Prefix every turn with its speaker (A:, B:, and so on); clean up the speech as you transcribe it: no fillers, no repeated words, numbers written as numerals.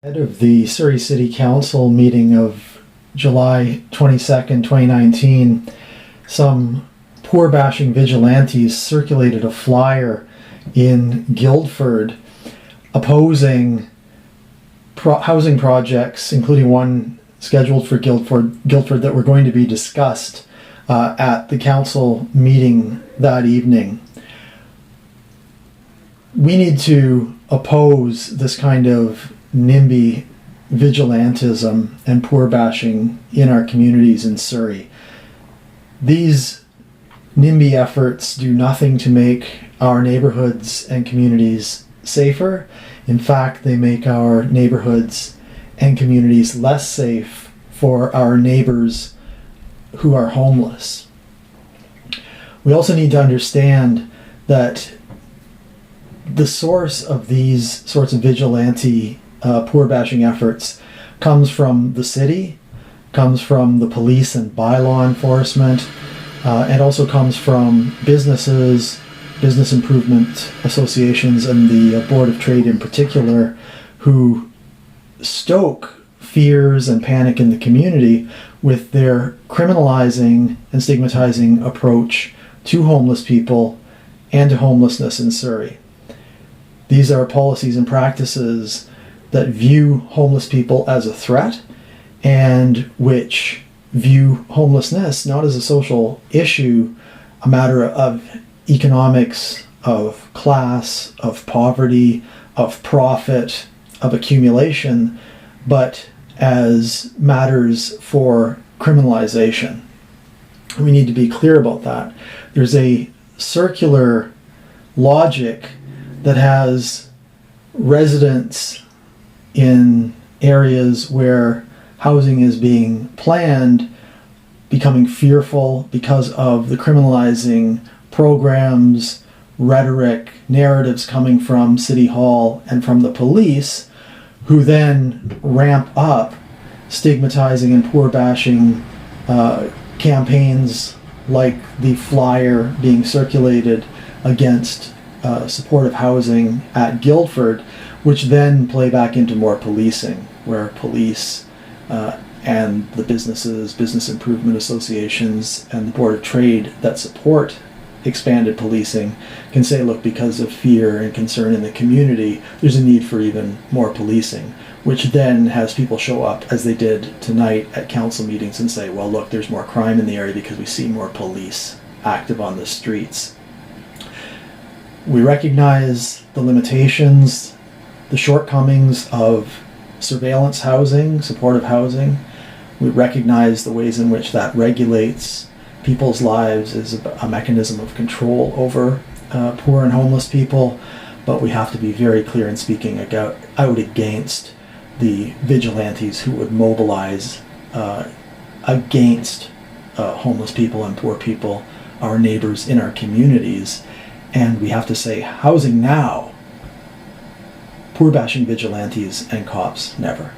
A: Ahead of the Surrey City Council meeting of July 22nd, 2019, some poor bashing vigilantes circulated a flyer in Guildford opposing housing projects, including one scheduled for Guildford that were going to be discussed at the council meeting that evening. We need to oppose this kind of NIMBY vigilantism and poor bashing in our communities in Surrey. These NIMBY efforts do nothing to make our neighborhoods and communities safer. In fact, they make our neighborhoods and communities less safe for our neighbors who are homeless. We also need to understand that the source of these sorts of vigilante poor bashing efforts comes from the city, comes from the police and bylaw enforcement, and also comes from businesses, business improvement associations, and the Board of Trade in particular, who stoke fears and panic in the community with their criminalizing and stigmatizing approach to homeless people and to homelessness in Surrey. These are policies and practices that view homeless people as a threat and which view homelessness not as a social issue, a matter of economics, of class, of poverty, of profit, of accumulation, but as matters for criminalization. We need to be clear about that. There's a circular logic that has residents in areas where housing is being planned becoming fearful because of the criminalizing programs, rhetoric, narratives coming from City Hall and from the police, who then ramp up stigmatizing and poor bashing campaigns like the flyer being circulated against supportive housing at Guildford, which then play back into more policing, where police and the businesses, business improvement associations, and the Board of Trade that support expanded policing can say, look, because of fear and concern in the community, there's a need for even more policing, which then has people show up, as they did tonight at council meetings, and say, well, look, there's more crime in the area because we see more police active on the streets. We recognize the limitations, the shortcomings of surveillance housing, supportive housing. We recognize the ways in which that regulates people's lives as a mechanism of control over poor and homeless people, but we have to be very clear in speaking out against the vigilantes who would mobilize against homeless people and poor people, our neighbors in our communities. And we have to say, housing now, poor bashing vigilantes and cops never.